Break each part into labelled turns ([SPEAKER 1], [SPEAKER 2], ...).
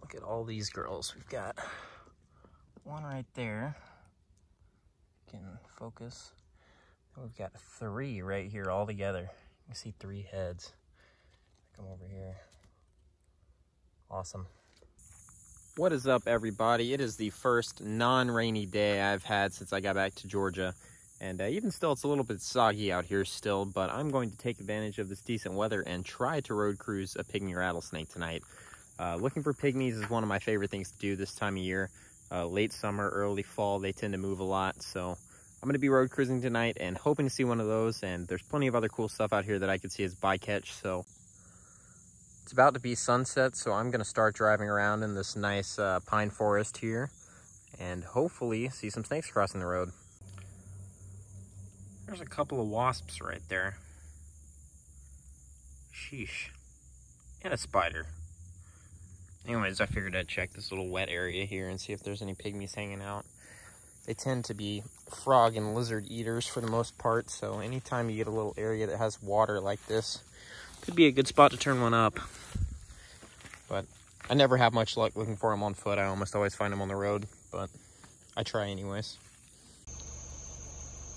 [SPEAKER 1] Look at all these girls. We've got one right there. Can focus. And we've got 3 right here all together. You can see 3 heads. Come over here. Awesome. What is up, everybody? It is the first non-rainy day I've had since I got back to Georgia. And even still, it's a little bit soggy out here still, but I'm going to take advantage of this decent weather and try to road cruise a pygmy rattlesnake tonight. Looking for pygmies is one of my favorite things to do this time of year. Late summer, early fall, they tend to move a lot, so I'm going to be road cruising tonight and hoping to see one of those. And there's plenty of other cool stuff out here that I could see as bycatch, so it's about to be sunset, so I'm going to start driving around in this nice pine forest here and hopefully see some snakes crossing the road. There's a couple of wasps right there. Sheesh. And a spider. Anyways, I figured I'd check this little wet area here and see if there's any pygmies hanging out. They tend to be frog and lizard eaters for the most part, so anytime you get a little area that has water like this, could be a good spot to turn one up. But I never have much luck looking for them on foot. I almost always find them on the road, but I try anyways.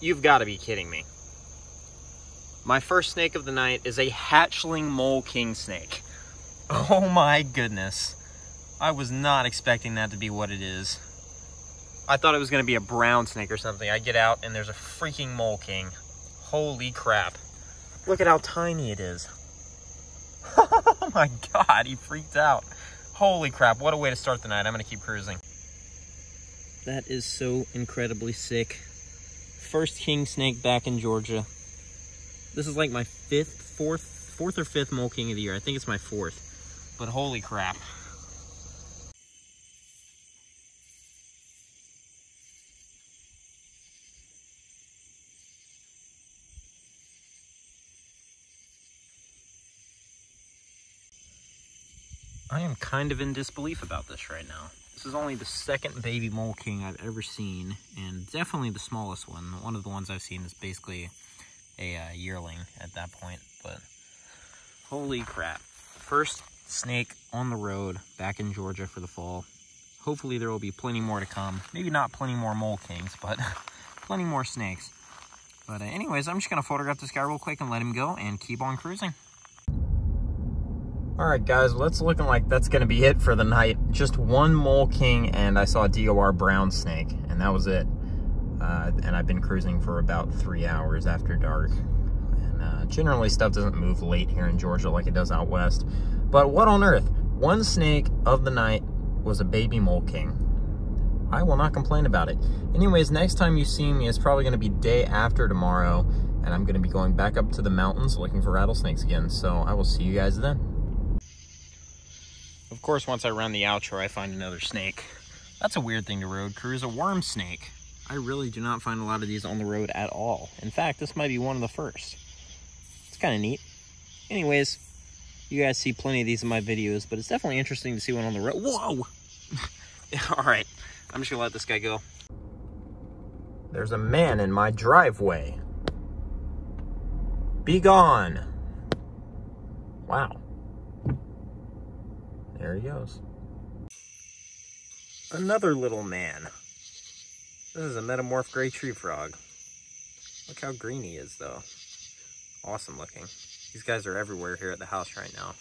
[SPEAKER 1] You've got to be kidding me. My first snake of the night is a hatchling mole kingsnake. Oh my goodness. I was not expecting that to be what it is. I thought it was going to be a brown snake or something. I get out and there's a freaking mole king. Holy crap. Look at how tiny it is. Oh my god, he freaked out. Holy crap, what a way to start the night. I'm going to keep cruising. That is so incredibly sick. First king snake back in Georgia. This is like my fourth or fifth mole king of the year. I think it's my 4th. But holy crap. I am kind of in disbelief about this right now. This is only the 2nd baby mole king I've ever seen, and definitely the smallest one. One of the ones I've seen is basically a yearling at that point, but holy crap. First snake on the road back in Georgia for the fall. Hopefully there will be plenty more to come. Maybe not plenty more mole kings, but plenty more snakes. But anyways, I'm just going to photograph this guy real quick and let him go and keep on cruising. Alright guys, well, it's looking like that's going to be it for the night. Just one mole king and I saw a DOR brown snake, and that was it. And I've been cruising for about 3 hours after dark. And generally stuff doesn't move late here in Georgia like it does out west. But what on earth? One snake of the night was a baby mole king. I will not complain about it. Anyways, next time you see me, it's probably going to be day after tomorrow. And I'm going to be going back up to the mountains looking for rattlesnakes again. So I will see you guys then. Of course, once I run the outro, I find another snake. That's a weird thing to road cruise, a worm snake. I really do not find a lot of these on the road at all. In fact, this might be one of the first. It's kind of neat. Anyways, you guys see plenty of these in my videos, but it's definitely interesting to see one on the road. Whoa! All right, I'm just gonna let this guy go. There's a man in my driveway. Be gone. Wow. There he goes. Another little man. This is a metamorphed gray tree frog. Look how green he is, though. Awesome looking. These guys are everywhere here at the house right now.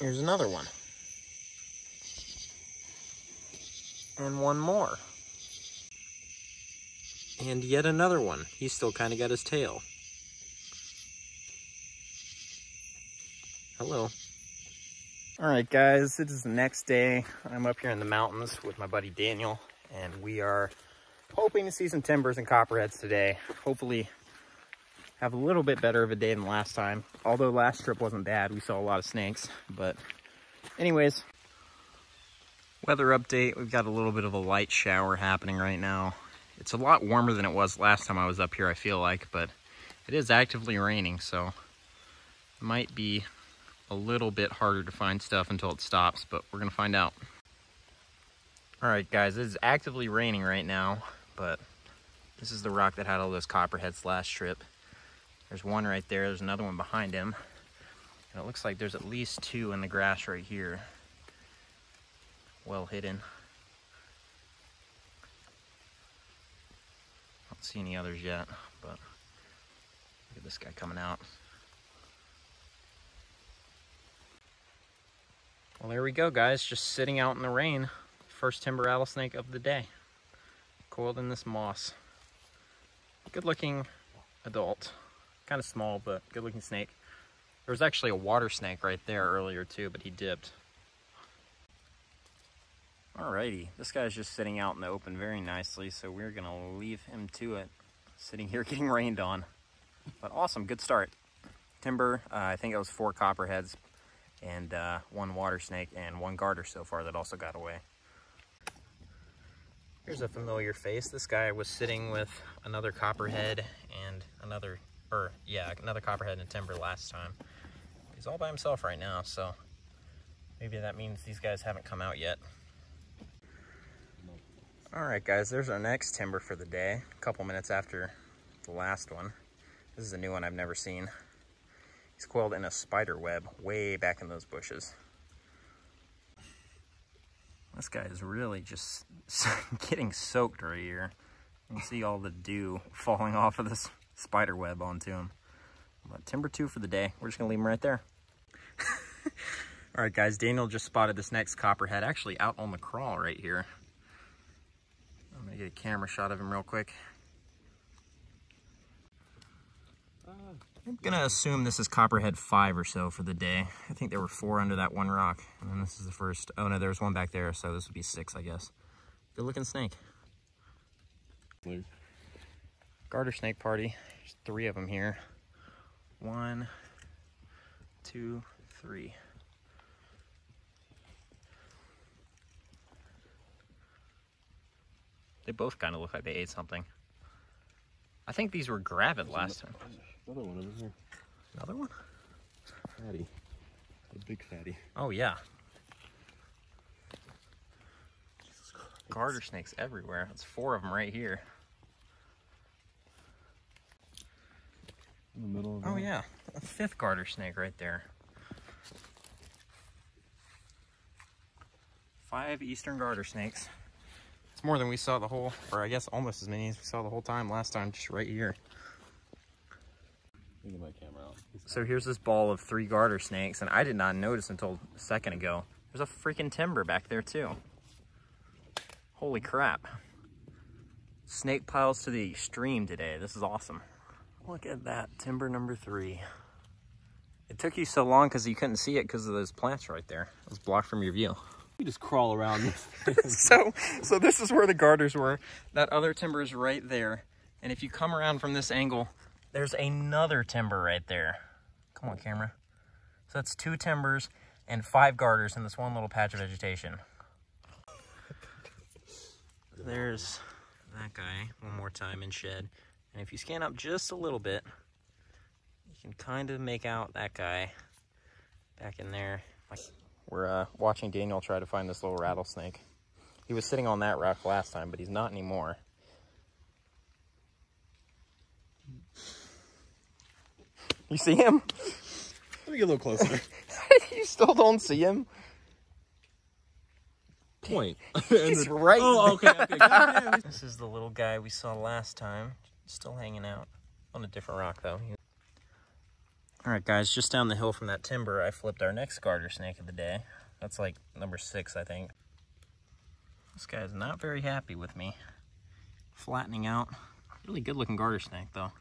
[SPEAKER 1] Here's another one. And one more. And yet another one. He's still kind of got his tail. Hello. Alright guys, it is the next day. I'm up here in the mountains with my buddy Daniel, and we are hoping to see some timbers and copperheads today. Hopefully have a little bit better of a day than last time. Although last trip wasn't bad, we saw a lot of snakes. But anyways, weather update. We've got a little bit of a light shower happening right now. It's a lot warmer than it was last time I was up here, I feel like, but it is actively raining, so it might be a little bit harder to find stuff until it stops, but we're gonna find out. All right guys, it is actively raining right now, but this is the rock that had all those copperheads last trip. There's one right there, there's another one behind him. And it looks like there's at least 2 in the grass right here. Well hidden. Don't see any others yet, but look at this guy coming out. Well, there we go, guys. Just sitting out in the rain. First timber rattlesnake of the day. Coiled in this moss. Good looking adult. Kind of small, but good looking snake. There was actually a water snake right there earlier too, but he dipped. Alrighty, this guy's just sitting out in the open very nicely, so we're gonna leave him to it. Sitting here getting rained on. But awesome, good start. Timber, I think it was 4 copperheads and 1 water snake and 1 garter so far that also got away. Here's a familiar face. This guy was sitting with another copperhead and another copperhead in timber last time. He's all by himself right now, so maybe that means these guys haven't come out yet. All right, guys, there's our next timber for the day. A couple minutes after the last one. This is a new one I've never seen. He's coiled in a spider web way back in those bushes. This guy is really just getting soaked right here. You can see all the dew falling off of this spider web onto him. But timber 2 for the day. We're just gonna leave him right there. All right, guys, Daniel just spotted this next copperhead actually out on the crawl right here. I'm gonna get a camera shot of him real quick. I'm gonna assume this is copperhead 5 or so for the day. I think there were 4 under that one rock, and then this is the first. Oh no, there's one back there, so this would be 6, I guess. Good looking snake. Garter snake party. There's 3 of them here. 1, 2, 3. They both kind of look like they ate something. I think these were gravid last time.
[SPEAKER 2] Another one over here.
[SPEAKER 1] Another one?
[SPEAKER 2] Fatty. A big fatty.
[SPEAKER 1] Oh, yeah. Garter snakes everywhere. That's 4 of them right here.
[SPEAKER 2] In the middle of that.
[SPEAKER 1] Oh, yeah. A 5th garter snake right there. 5 eastern garter snakes. It's more than we saw the whole, or I guess almost as many as we saw the whole time last time, just right here.
[SPEAKER 2] Get my camera out.
[SPEAKER 1] So here's this ball of 3 garter snakes, and I did not notice until a second ago. There's a freaking timber back there too. Holy crap. Snake piles to the extreme today. This is awesome. Look at that, timber number 3. It took you so long because you couldn't see it because of those plants right there. It was blocked from your view.
[SPEAKER 2] You just crawl around this.
[SPEAKER 1] So this is where the garters were. That other timber is right there. And if you come around from this angle, there's another timber right there. Come on, camera. So that's 2 timbers and 5 garters in this one little patch of vegetation. There's that guy one more time in shed. And if you scan up just a little bit, you can kind of make out that guy back in there. We're watching Daniel try to find this little rattlesnake. He was sitting on that rock last time, but he's not anymore. You see him?
[SPEAKER 2] Let me get a little closer.
[SPEAKER 1] You still don't see him?
[SPEAKER 2] Point.
[SPEAKER 1] He's right.
[SPEAKER 2] Oh, okay. God,
[SPEAKER 1] this is the little guy we saw last time. Still hanging out on a different rock, though. All right, guys, just down the hill from that timber, I flipped our next garter snake of the day. That's like number 6, I think. This guy's not very happy with me. Flattening out. Really good looking garter snake, though.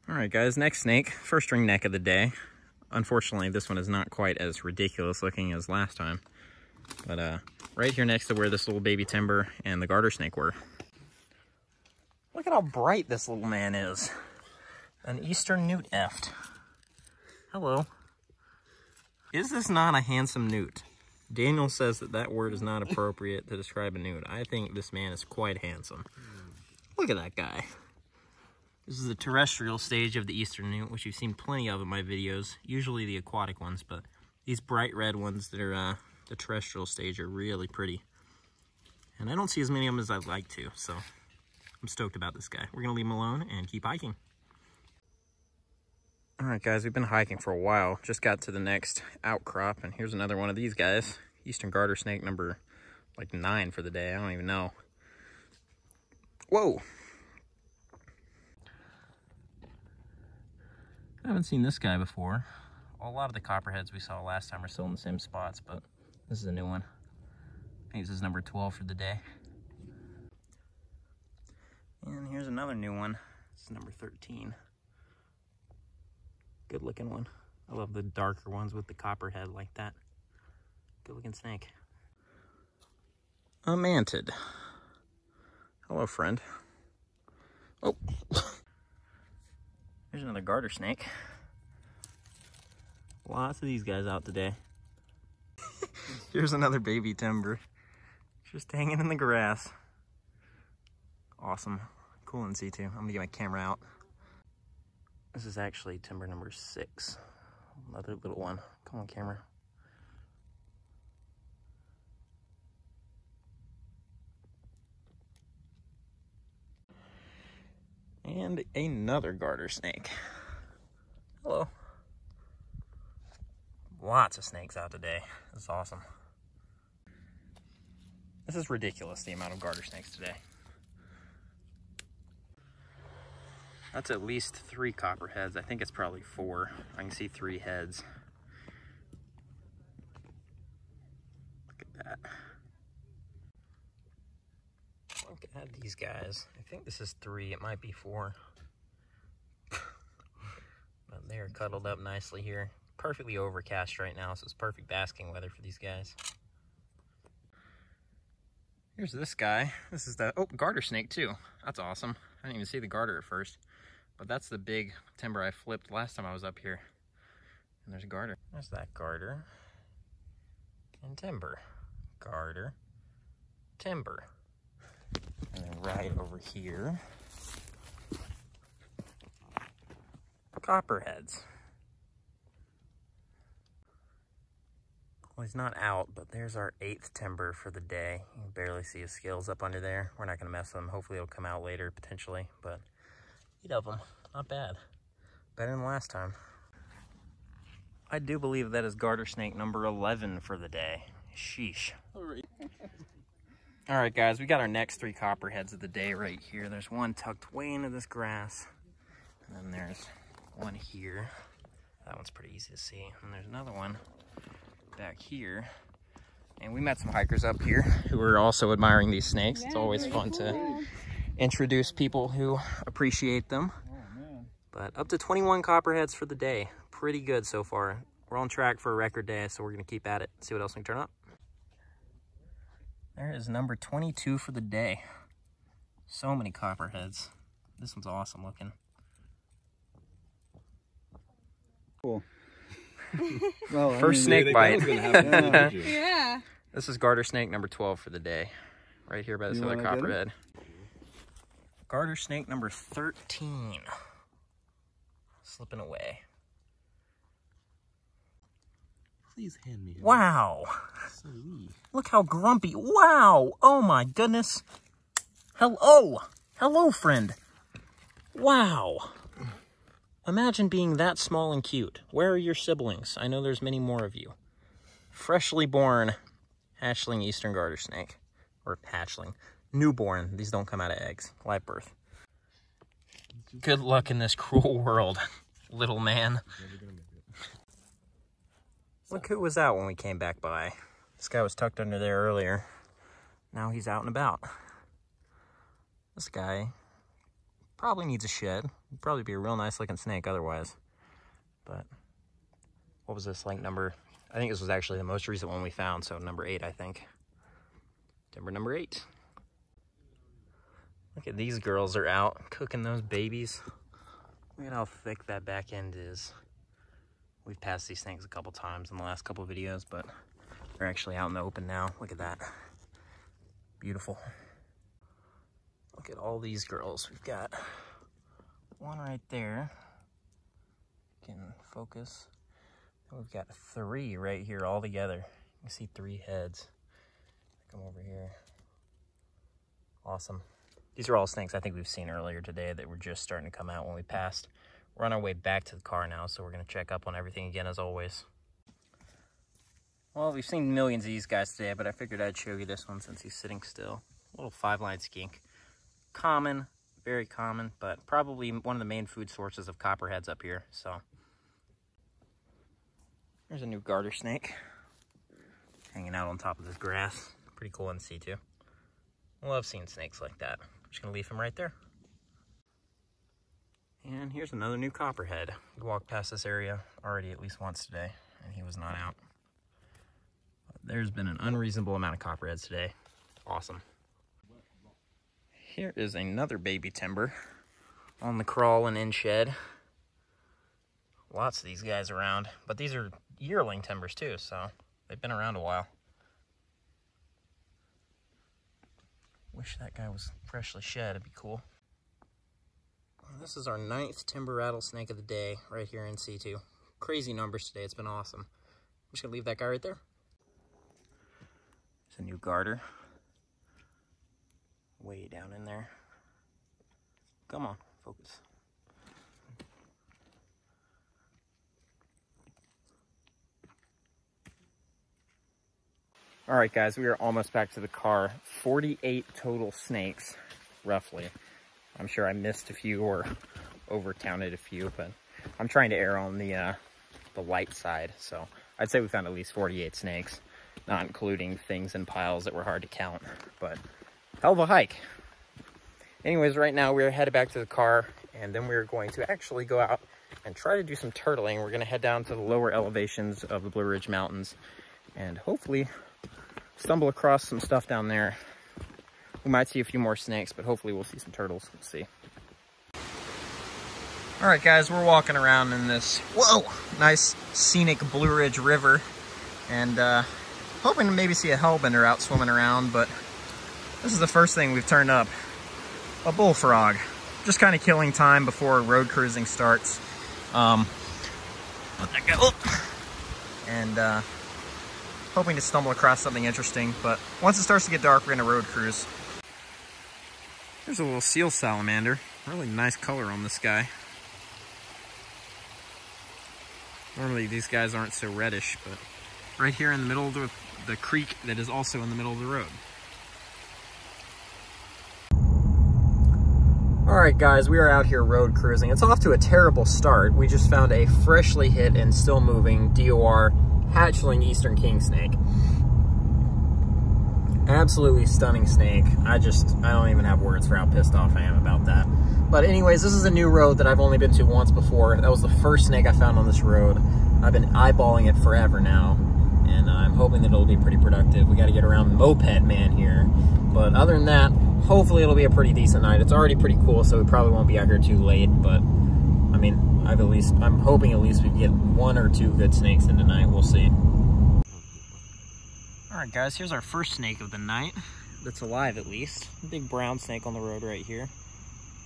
[SPEAKER 1] All right, guys, next snake, first ringneck of the day. Unfortunately, this one is not quite as ridiculous looking as last time. But right here next to where this little baby timber and the garter snake were. Look at how bright this little man is. An eastern newt eft. Hello. Is this not a handsome newt? Daniel says that that word is not appropriate to describe a newt. I think this man is quite handsome. Look at that guy. This is the terrestrial stage of the eastern newt, which you've seen plenty of in my videos. Usually the aquatic ones, but these bright red ones that are the terrestrial stage are really pretty. And I don't see as many of them as I'd like to, so I'm stoked about this guy. We're gonna leave him alone and keep hiking. All right, guys, we've been hiking for a while. Just got to the next outcrop, and here's another one of these guys. Eastern garter snake number, like 9 for the day. I don't even know. Whoa. I haven't seen this guy before. Well, a lot of the copperheads we saw last time are still in the same spots, but this is a new one. I think this is number 12 for the day. And here's another new one. This is number 13. Good looking one. I love the darker ones with the copperhead like that. Good looking snake. A mantid. Hello, friend. Oh. Here's another garter snake. Lots of these guys out today. Here's another baby timber. Just hanging in the grass. Awesome. Cool in situ. I'm gonna get my camera out. This is actually timber number 6. Another little one. Come on, camera. And another garter snake. Hello. Lots of snakes out today. This is awesome. This is ridiculous, the amount of garter snakes today. That's at least 3 copperheads. I think it's probably 4. I can see 3 heads. Look at that. Look at these guys. I think this is 3. It might be 4. But they're cuddled up nicely here. Perfectly overcast right now, so it's perfect basking weather for these guys. Here's this guy. This is the, oh, garter snake too. That's awesome. I didn't even see the garter at first. But that's the big timber I flipped last time I was up here. And there's a garter. There's that garter. And timber. Garter. Timber. And then right over here, copperheads. Well, he's not out, but there's our 8th timber for the day. You can barely see his scales up under there. We're not gonna mess with him. Hopefully it'll come out later, potentially, but 8 of them, not bad. Better than last time. I do believe that is garter snake number 11 for the day. Sheesh. All right, guys, we got our next 3 copperheads of the day right here. There's one tucked way into this grass, and then there's one here. That one's pretty easy to see. And there's another one back here. And we met some hikers up here who were also admiring these snakes. Yeah, it's always fun to introduce people who appreciate them. Oh, man. But up to 21 copperheads for the day. Pretty good so far. We're on track for a record day, so we're gonna keep at it, see what else we can turn up. There is number 22 for the day. So many copperheads. This one's awesome looking.
[SPEAKER 2] Cool.
[SPEAKER 1] Well, first snake bite.
[SPEAKER 3] Yeah.
[SPEAKER 1] This is garter snake number 12 for the day. Right here by this other copperhead. Garter snake number 13. Slipping away.
[SPEAKER 2] Please hand me.
[SPEAKER 1] Wow.
[SPEAKER 2] So
[SPEAKER 1] look how grumpy. Wow. Oh my goodness. Hello. Hello, friend. Wow. Imagine being that small and cute. Where are your siblings? I know there's many more of you. Freshly born hatchling eastern garter snake. Or hatchling. Newborn. These don't come out of eggs. Live birth. Good luck in this cruel world, little man. Look who was out when we came back by. This guy was tucked under there earlier. Now he's out and about. This guy probably needs a shed. He'd probably be a real nice looking snake otherwise. But what was this, like number? I think this was actually the most recent one we found, so number 8, I think. Timber number 8. Look at these girls are out cooking those babies. Look at how thick that back end is. We've passed these things a couple times in the last couple videos, but they're actually out in the open now. Look at that. Beautiful. Look at all these girls. We've got one right there. Can focus. And we've got 3 right here all together. You can see 3 heads. Come over here. Awesome. These are all snakes I think we've seen earlier today that were just starting to come out when we passed We're on our way back to the car now, so we're going to check up on everything again as always. Well, we've seen millions of these guys today, but I figured I'd show you this one since he's sitting still. A little 5-line skink. Common, very common, but probably one of the main food sources of copperheads up here, so. There's a new garter snake hanging out on top of this grass. Pretty cool to see too. I love seeing snakes like that. I'm just gonna leave him right there. And here's another new copperhead. We walked past this area already at least once today, and he was not out. But there's been an unreasonable amount of copperheads today. Awesome. Here is another baby timber on the crawl and in shed. Lots of these guys around, but these are yearling timbers too, so they've been around a while. Wish that guy was freshly shed, it'd be cool. This is our 9th timber rattlesnake of the day right here in C2. Crazy numbers today, it's been awesome. I'm just gonna leave that guy right there. There's a new garter. Way down in there. Come on, focus. All right, guys, we are almost back to the car. 48 total snakes, roughly. I'm sure I missed a few or over-counted a few, but I'm trying to err on the light side. So I'd say we found at least 48 snakes, not including things in piles that were hard to count, but hell of a hike. Anyways, right now we're headed back to the car, and then we're going to actually go out and try to do some turtling. We're gonna head down to the lower elevations of the Blue Ridge Mountains and hopefully stumble across some stuff down there. We might see a few more snakes, but hopefully we'll see some turtles. We'll see. All right, guys, we're walking around in this, whoa, nice scenic Blue Ridge River, and hoping to maybe see a hellbender out swimming around, but this is the first thing we've turned up. A bullfrog. Just kind of killing time before road cruising starts. Let that go. And hoping to stumble across something interesting, but once it starts to get dark, we're gonna road cruise. There's a little seal salamander. Really nice color on this guy. Normally these guys aren't so reddish, but right here in the middle of the creek that is also in the middle of the road. All right, guys, we are out here road cruising. It's off to a terrible start. We just found a freshly hit and still moving DOR hatchling eastern kingsnake. Absolutely stunning snake. I don't even have words for how pissed off I am about that. But anyways, this is a new road that I've only been to once before. That was the first snake I found on this road. I've been eyeballing it forever now, and I'm hoping that it'll be pretty productive. We got to get around Moped Man here. But other than that, hopefully it'll be a pretty decent night. It's already pretty cool, so we probably won't be out here too late, but I mean, I'm hoping at least we can get 1 or 2 good snakes in tonight. We'll see. All right, guys, here's our first snake of the night. That's alive, at least. Big brown snake on the road right here.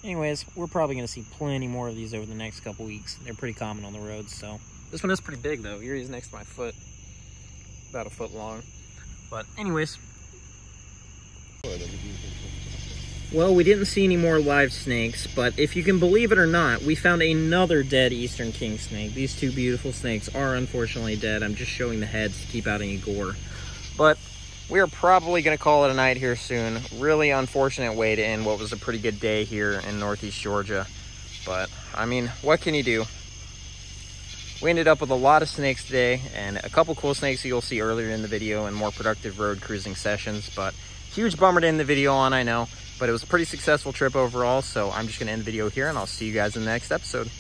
[SPEAKER 1] Anyways, we're probably gonna see plenty more of these over the next couple weeks. They're pretty common on the road, so. This one is pretty big though. Here he's next to my foot. About a foot long. But anyways. Well, we didn't see any more live snakes, but if you can believe it or not, we found another dead eastern king snake. These 2 beautiful snakes are unfortunately dead. I'm just showing the heads to keep out any gore. But we are probably going to call it a night here soon. Really unfortunate way to end what was a pretty good day here in Northeast Georgia. But, I mean, what can you do? We ended up with a lot of snakes today, and a couple cool snakes you'll see earlier in the video and more productive road cruising sessions. But huge bummer to end the video on, I know. But it was a pretty successful trip overall, so I'm just going to end the video here, and I'll see you guys in the next episode.